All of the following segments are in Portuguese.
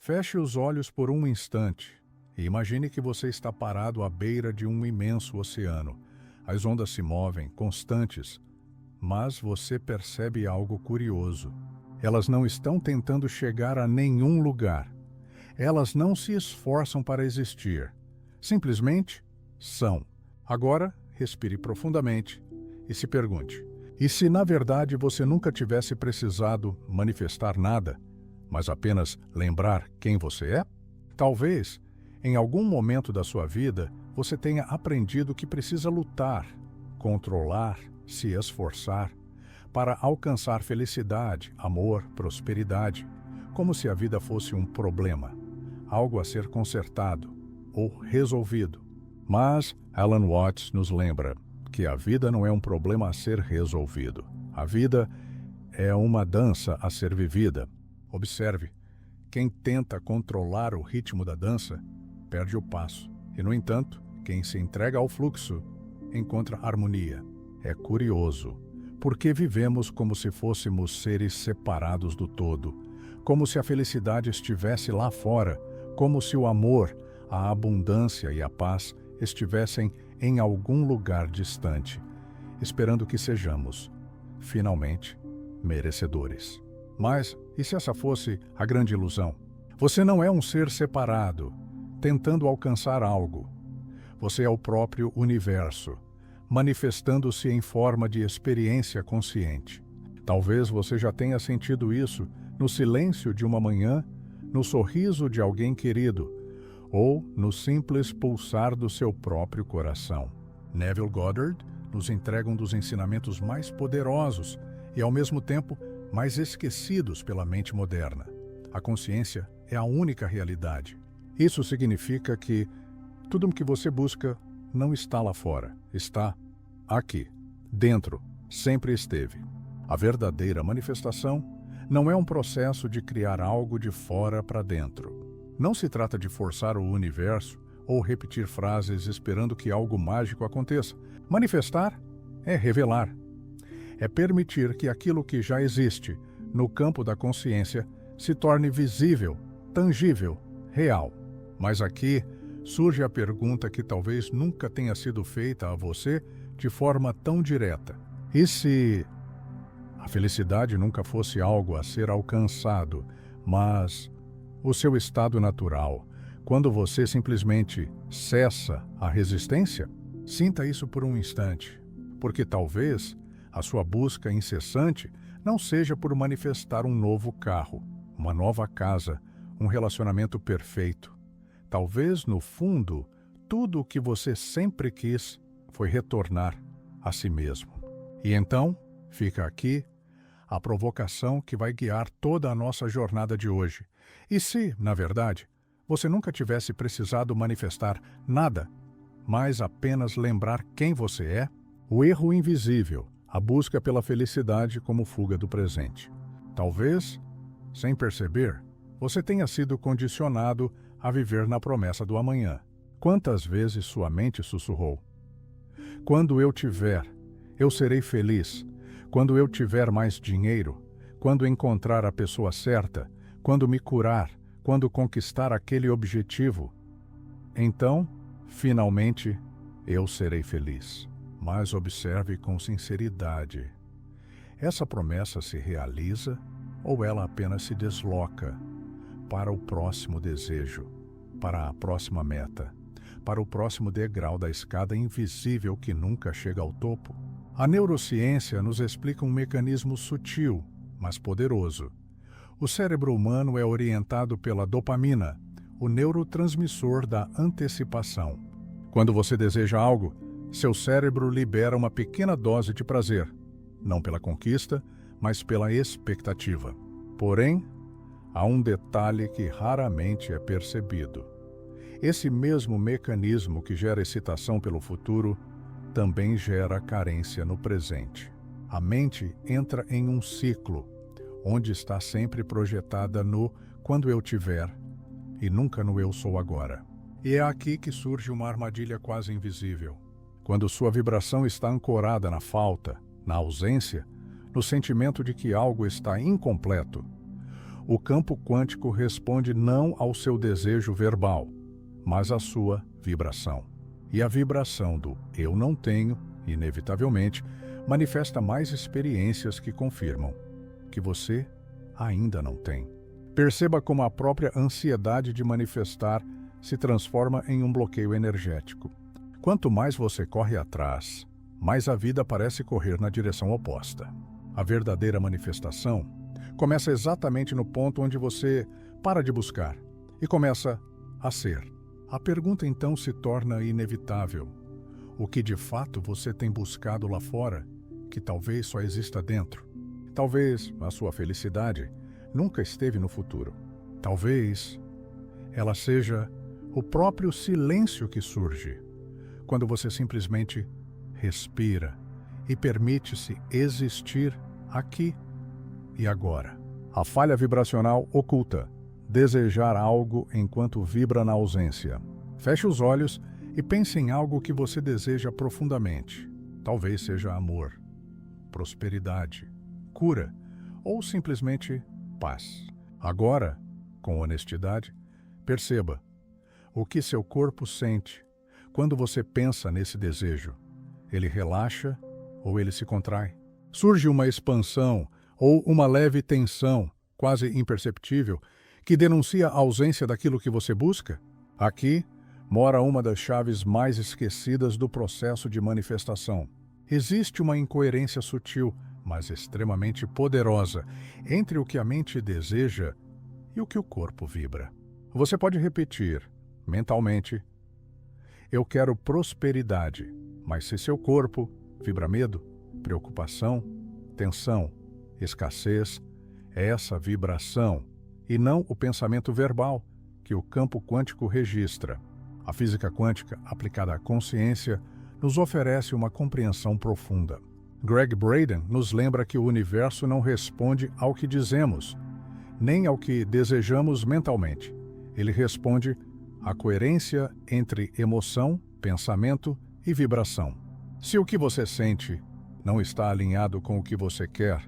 Feche os olhos por um instante e imagine que você está parado à beira de um imenso oceano. As ondas se movem, constantes, mas você percebe algo curioso. Elas não estão tentando chegar a nenhum lugar. Elas não se esforçam para existir. Simplesmente são. Agora, respire profundamente e se pergunte: e se na verdade você nunca tivesse precisado manifestar nada, mas apenas lembrar quem você é? Talvez, em algum momento da sua vida, você tenha aprendido que precisa lutar, controlar, se esforçar, para alcançar felicidade, amor, prosperidade, como se a vida fosse um problema, algo a ser consertado ou resolvido. Mas Alan Watts nos lembra que a vida não é um problema a ser resolvido. A vida é uma dança a ser vivida. Observe, quem tenta controlar o ritmo da dança perde o passo. E, no entanto, quem se entrega ao fluxo encontra harmonia. É curioso, porque vivemos como se fôssemos seres separados do todo, como se a felicidade estivesse lá fora, como se o amor, a abundância e a paz estivessem em algum lugar distante, esperando que sejamos, finalmente, merecedores. Mas, e se essa fosse a grande ilusão? Você não é um ser separado, tentando alcançar algo. Você é o próprio universo, manifestando-se em forma de experiência consciente. Talvez você já tenha sentido isso no silêncio de uma manhã, no sorriso de alguém querido, ou no simples pulsar do seu próprio coração. Neville Goddard nos entrega um dos ensinamentos mais poderosos e, ao mesmo tempo, mais esquecidos pela mente moderna. A consciência é a única realidade. Isso significa que tudo o que você busca não está lá fora, está aqui, dentro, sempre esteve. A verdadeira manifestação não é um processo de criar algo de fora para dentro. Não se trata de forçar o universo ou repetir frases esperando que algo mágico aconteça. Manifestar é revelar. É permitir que aquilo que já existe no campo da consciência se torne visível, tangível, real. Mas aqui surge a pergunta que talvez nunca tenha sido feita a você de forma tão direta. E se a felicidade nunca fosse algo a ser alcançado, mas o seu estado natural, quando você simplesmente cessa a resistência? Sinta isso por um instante, porque talvez a sua busca incessante não seja por manifestar um novo carro, uma nova casa, um relacionamento perfeito. Talvez, no fundo, tudo o que você sempre quis foi retornar a si mesmo. E então, fica aqui a provocação que vai guiar toda a nossa jornada de hoje. E se, na verdade, você nunca tivesse precisado manifestar nada, mas apenas lembrar quem você é? O erro invisível, a busca pela felicidade como fuga do presente. Talvez, sem perceber, você tenha sido condicionado a viver na promessa do amanhã. Quantas vezes sua mente sussurrou: quando eu tiver, eu serei feliz. Quando eu tiver mais dinheiro, quando encontrar a pessoa certa, quando me curar, quando conquistar aquele objetivo, então, finalmente, eu serei feliz. Mas observe com sinceridade. Essa promessa se realiza ou ela apenas se desloca para o próximo desejo, para a próxima meta, para o próximo degrau da escada invisível que nunca chega ao topo? A neurociência nos explica um mecanismo sutil, mas poderoso. O cérebro humano é orientado pela dopamina, o neurotransmissor da antecipação. Quando você deseja algo, seu cérebro libera uma pequena dose de prazer, não pela conquista, mas pela expectativa. Porém, há um detalhe que raramente é percebido. Esse mesmo mecanismo que gera excitação pelo futuro também gera carência no presente. A mente entra em um ciclo, onde está sempre projetada no quando eu tiver e nunca no eu sou agora. E é aqui que surge uma armadilha quase invisível. Quando sua vibração está ancorada na falta, na ausência, no sentimento de que algo está incompleto, o campo quântico responde não ao seu desejo verbal, mas à sua vibração. E a vibração do eu não tenho, inevitavelmente, manifesta mais experiências que confirmam que você ainda não tem. Perceba como a própria ansiedade de manifestar se transforma em um bloqueio energético. Quanto mais você corre atrás, mais a vida parece correr na direção oposta. A verdadeira manifestação começa exatamente no ponto onde você para de buscar e começa a ser. A pergunta então se torna inevitável. O que de fato você tem buscado lá fora, que talvez só exista dentro? Talvez a sua felicidade nunca esteve no futuro. Talvez ela seja o próprio silêncio que surge quando você simplesmente respira e permite-se existir aqui e agora. A falha vibracional oculta desejar algo enquanto vibra na ausência. Feche os olhos e pense em algo que você deseja profundamente. Talvez seja amor, prosperidade, cura ou simplesmente paz. Agora, com honestidade, perceba o que seu corpo sente quando você pensa nesse desejo. Ele relaxa ou ele se contrai? Surge uma expansão ou uma leve tensão, quase imperceptível, que denuncia a ausência daquilo que você busca? Aqui mora uma das chaves mais esquecidas do processo de manifestação. Existe uma incoerência sutil, mas extremamente poderosa, entre o que a mente deseja e o que o corpo vibra. Você pode repetir, mentalmente, eu quero prosperidade, mas se seu corpo vibra medo, preocupação, tensão, escassez, é essa vibração, e não o pensamento verbal, que o campo quântico registra. A física quântica, aplicada à consciência, nos oferece uma compreensão profunda. Gregg Braden nos lembra que o universo não responde ao que dizemos, nem ao que desejamos mentalmente. Ele responde à coerência entre emoção, pensamento e vibração. Se o que você sente não está alinhado com o que você quer,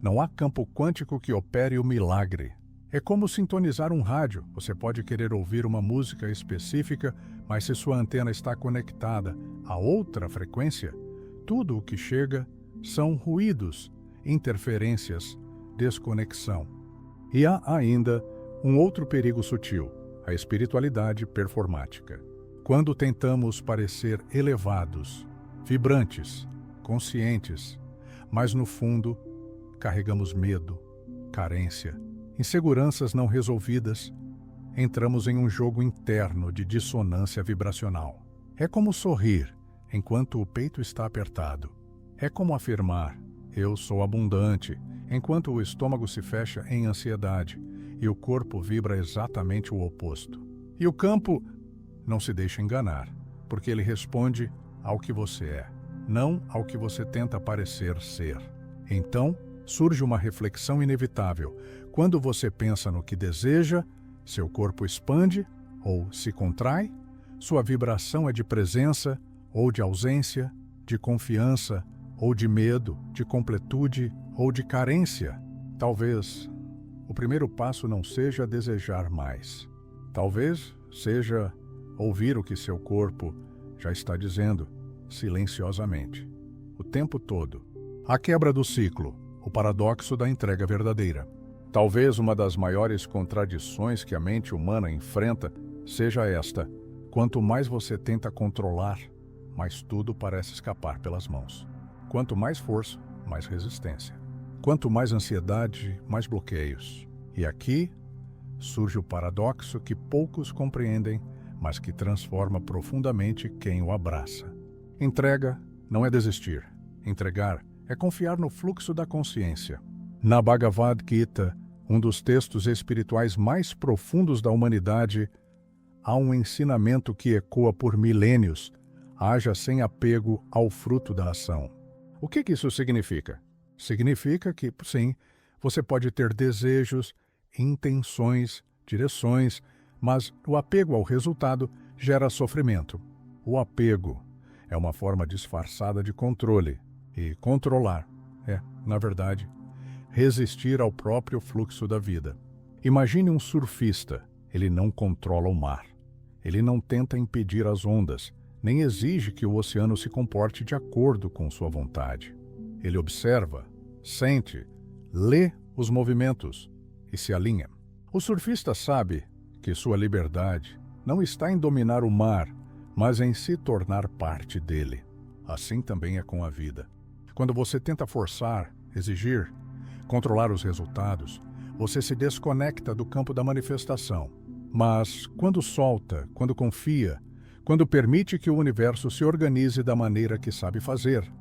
não há campo quântico que opere o milagre. É como sintonizar um rádio. Você pode querer ouvir uma música específica, mas se sua antena está conectada a outra frequência, tudo o que chega são ruídos, interferências, desconexão. E há ainda um outro perigo sutil, a espiritualidade performática. Quando tentamos parecer elevados, vibrantes, conscientes, mas no fundo carregamos medo, carência, inseguranças não resolvidas, entramos em um jogo interno de dissonância vibracional. É como sorrir enquanto o peito está apertado. É como afirmar, eu sou abundante, enquanto o estômago se fecha em ansiedade e o corpo vibra exatamente o oposto. E o campo não se deixa enganar, porque ele responde ao que você é, não ao que você tenta parecer ser. Então, surge uma reflexão inevitável. Quando você pensa no que deseja, seu corpo expande ou se contrai, sua vibração é de presença ou de ausência, de confiança ou de medo, de completude ou de carência. Talvez o primeiro passo não seja desejar mais. Talvez seja ouvir o que seu corpo já está dizendo, silenciosamente, o tempo todo. A quebra do ciclo, o paradoxo da entrega verdadeira. Talvez uma das maiores contradições que a mente humana enfrenta seja esta: quanto mais você tenta controlar, mais tudo parece escapar pelas mãos. Quanto mais força, mais resistência. Quanto mais ansiedade, mais bloqueios. E aqui surge o paradoxo que poucos compreendem, mas que transforma profundamente quem o abraça. Entrega não é desistir. Entregar é confiar no fluxo da consciência. Na Bhagavad Gita, um dos textos espirituais mais profundos da humanidade, há um ensinamento que ecoa por milênios: haja sem apego ao fruto da ação. O que isso significa? Significa que, sim, você pode ter desejos, intenções, direções, mas o apego ao resultado gera sofrimento. O apego é uma forma disfarçada de controle. E controlar é, na verdade, resistir ao próprio fluxo da vida. Imagine um surfista. Ele não controla o mar. Ele não tenta impedir as ondas, nem exige que o oceano se comporte de acordo com sua vontade. Ele observa, sente, lê os movimentos e se alinha. O surfista sabe que sua liberdade não está em dominar o mar, mas em se tornar parte dele. Assim também é com a vida. Quando você tenta forçar, exigir, controlar os resultados, você se desconecta do campo da manifestação. Mas quando solta, quando confia, quando permite que o universo se organize da maneira que sabe fazer,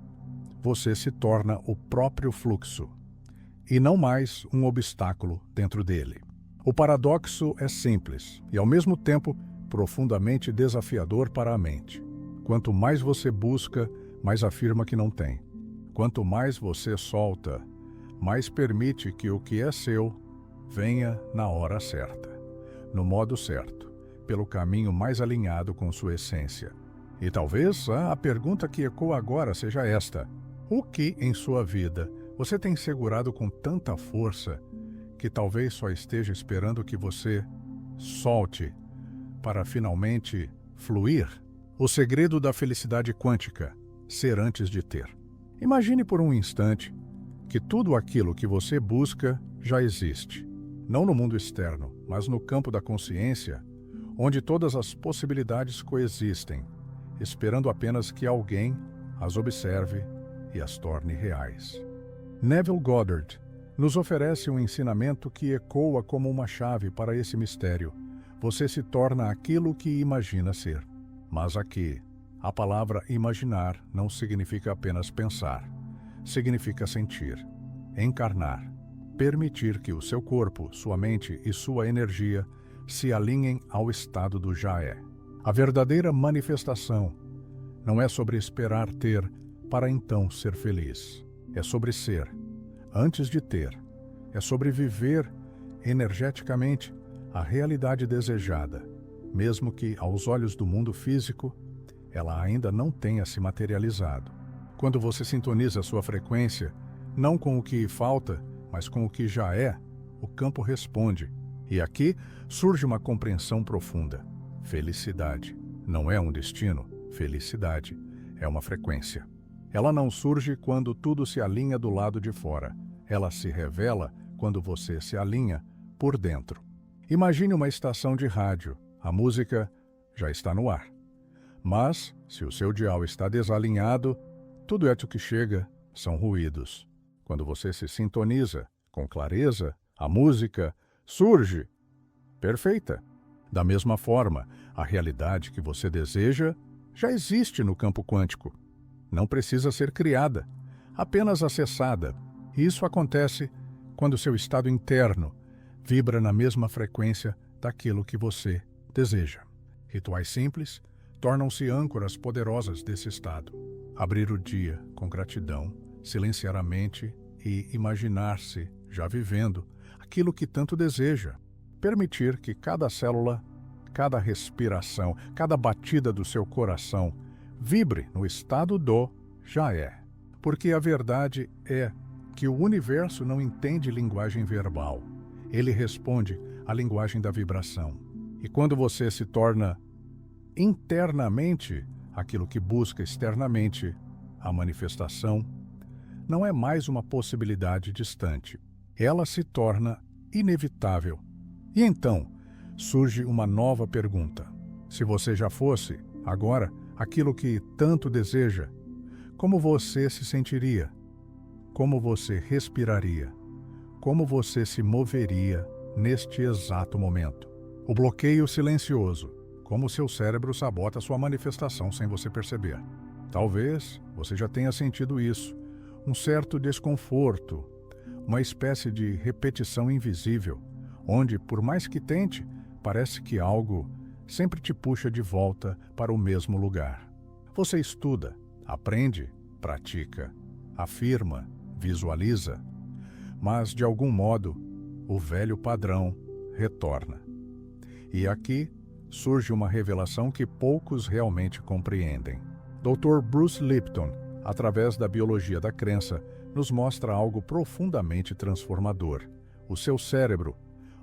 você se torna o próprio fluxo, e não mais um obstáculo dentro dele. O paradoxo é simples e, ao mesmo tempo, profundamente desafiador para a mente. Quanto mais você busca, mais afirma que não tem. Quanto mais você solta, mais permite que o que é seu venha na hora certa, no modo certo, pelo caminho mais alinhado com sua essência. E talvez a pergunta que ecoa agora seja esta: o que em sua vida você tem segurado com tanta força que talvez só esteja esperando que você solte para finalmente fluir? O segredo da felicidade quântica: ser antes de ter. Imagine por um instante que tudo aquilo que você busca já existe. Não no mundo externo, mas no campo da consciência, onde todas as possibilidades coexistem, esperando apenas que alguém as observe e as torne reais. Neville Goddard nos oferece um ensinamento que ecoa como uma chave para esse mistério. Você se torna aquilo que imagina ser. Mas aqui, a palavra imaginar não significa apenas pensar. Significa sentir, encarnar, permitir que o seu corpo, sua mente e sua energia se alinhem ao estado do já é. A verdadeira manifestação não é sobre esperar ter para então ser feliz. É sobre ser, antes de ter. É sobre viver energeticamente a realidade desejada, mesmo que, aos olhos do mundo físico, ela ainda não tenha se materializado. Quando você sintoniza sua frequência, não com o que falta, mas com o que já é, o campo responde. E aqui surge uma compreensão profunda. Felicidade não é um destino. Felicidade é uma frequência. Ela não surge quando tudo se alinha do lado de fora. Ela se revela quando você se alinha por dentro. Imagine uma estação de rádio. A música já está no ar. Mas, se o seu dial está desalinhado, tudo o que chega são ruídos. Quando você se sintoniza com clareza, a música surge perfeita. Da mesma forma, a realidade que você deseja já existe no campo quântico. Não precisa ser criada, apenas acessada. Isso acontece quando seu estado interno vibra na mesma frequência daquilo que você deseja. Rituais simples tornam-se âncoras poderosas desse estado. Abrir o dia com gratidão, silenciar a mente e imaginar-se já vivendo aquilo que tanto deseja. Permitir que cada célula, cada respiração, cada batida do seu coração vibre no estado do já é. Porque a verdade é que o universo não entende linguagem verbal. Ele responde à linguagem da vibração. E quando você se torna internamente aquilo que busca externamente, a manifestação não é mais uma possibilidade distante. Ela se torna inevitável. E então surge uma nova pergunta. Se você já fosse, agora, aquilo que tanto deseja, como você se sentiria? Como você respiraria? Como você se moveria neste exato momento? O bloqueio silencioso, como seu cérebro sabota sua manifestação sem você perceber. Talvez você já tenha sentido isso, um certo desconforto, uma espécie de repetição invisível, onde, por mais que tente, parece que algo sempre te puxa de volta para o mesmo lugar. Você estuda, aprende, pratica, afirma, visualiza, mas, de algum modo, o velho padrão retorna. E aqui surge uma revelação que poucos realmente compreendem. Dr. Bruce Lipton, através da biologia da crença, nos mostra algo profundamente transformador. O seu cérebro,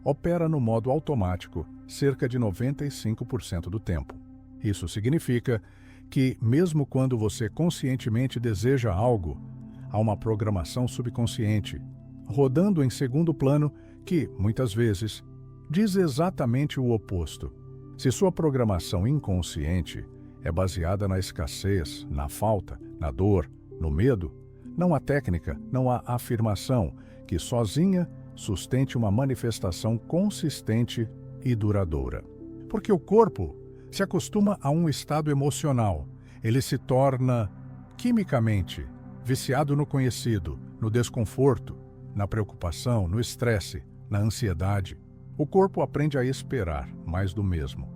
opera no modo automático cerca de 95% do tempo. Isso significa que, mesmo quando você conscientemente deseja algo, há uma programação subconsciente, rodando em segundo plano que, muitas vezes, diz exatamente o oposto. Se sua programação inconsciente é baseada na escassez, na falta, na dor, no medo, não há técnica, não há afirmação que sozinha sustente uma manifestação consistente e duradoura. Porque o corpo se acostuma a um estado emocional. Ele se torna, quimicamente, viciado no conhecido, no desconforto, na preocupação, no estresse, na ansiedade. O corpo aprende a esperar mais do mesmo.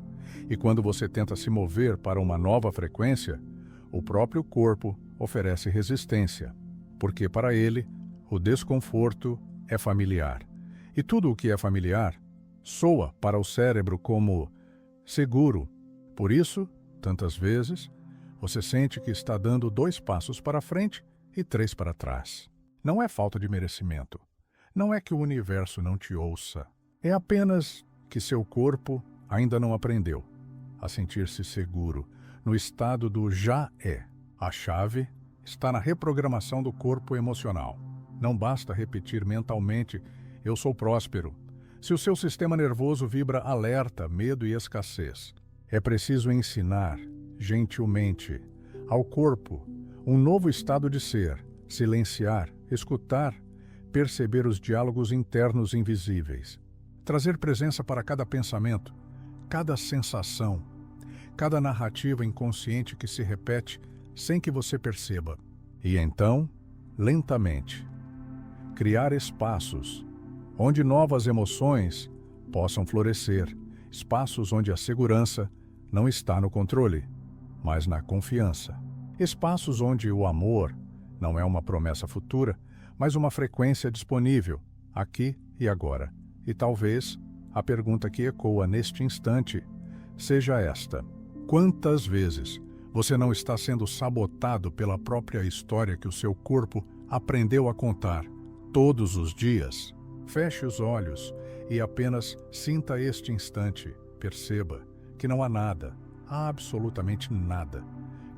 E quando você tenta se mover para uma nova frequência, o próprio corpo oferece resistência, porque para ele o desconforto é familiar. E tudo o que é familiar soa para o cérebro como seguro. Por isso, tantas vezes, você sente que está dando 2 passos para frente e 3 para trás. Não é falta de merecimento. Não é que o universo não te ouça. É apenas que seu corpo ainda não aprendeu a sentir-se seguro, no estado do já é. A chave está na reprogramação do corpo emocional. Não basta repetir mentalmente, eu sou próspero. Se o seu sistema nervoso vibra alerta, medo e escassez, é preciso ensinar, gentilmente, ao corpo um novo estado de ser, silenciar, escutar, perceber os diálogos internos invisíveis, trazer presença para cada pensamento, cada sensação, cada narrativa inconsciente que se repete sem que você perceba. E então, lentamente, criar espaços onde novas emoções possam florescer, espaços onde a segurança não está no controle, mas na confiança. Espaços onde o amor não é uma promessa futura, mas uma frequência disponível, aqui e agora. E talvez a pergunta que ecoa neste instante seja esta: quantas vezes você não está sendo sabotado pela própria história que o seu corpo aprendeu a contar todos os dias? Feche os olhos e apenas sinta este instante. Perceba que não há nada, absolutamente nada,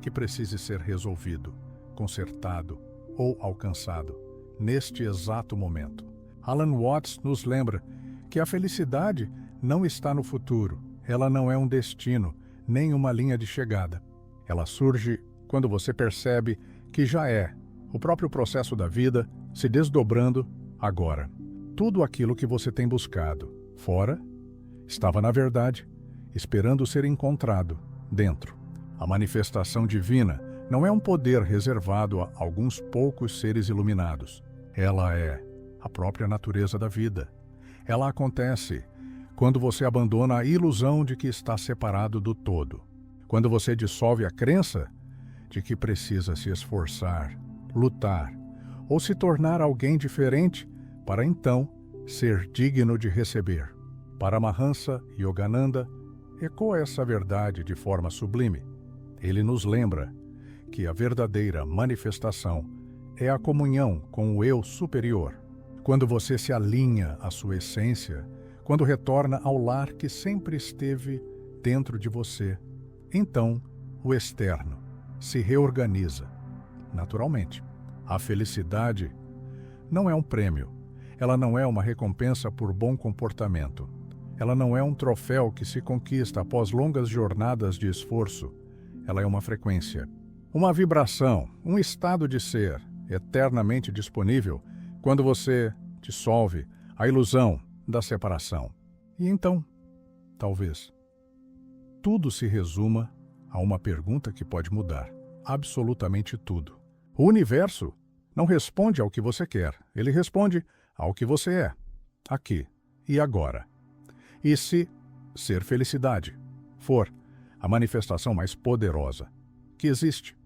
que precise ser resolvido, consertado ou alcançado neste exato momento. Alan Watts nos lembra que a felicidade não está no futuro. Ela não é um destino, nem uma linha de chegada. Ela surge quando você percebe que já é o próprio processo da vida se desdobrando agora. Tudo aquilo que você tem buscado fora estava, na verdade, esperando ser encontrado dentro. A manifestação divina não é um poder reservado a alguns poucos seres iluminados. Ela é a própria natureza da vida. Ela acontece quando você abandona a ilusão de que está separado do todo. Quando você dissolve a crença de que precisa se esforçar, lutar ou se tornar alguém diferente para então ser digno de receber. Paramahansa Yogananda ecoa essa verdade de forma sublime. Ele nos lembra que a verdadeira manifestação é a comunhão com o eu superior. Quando você se alinha à sua essência, quando retorna ao lar que sempre esteve dentro de você, então o externo se reorganiza naturalmente. A felicidade não é um prêmio, ela não é uma recompensa por bom comportamento, ela não é um troféu que se conquista após longas jornadas de esforço, ela é uma frequência, uma vibração, um estado de ser eternamente disponível quando você dissolve a ilusão da separação. E então, talvez, tudo se resuma a uma pergunta que pode mudar absolutamente tudo. O universo não responde ao que você quer, ele responde ao que você é, aqui e agora. E se ser felicidade for a manifestação mais poderosa que existe,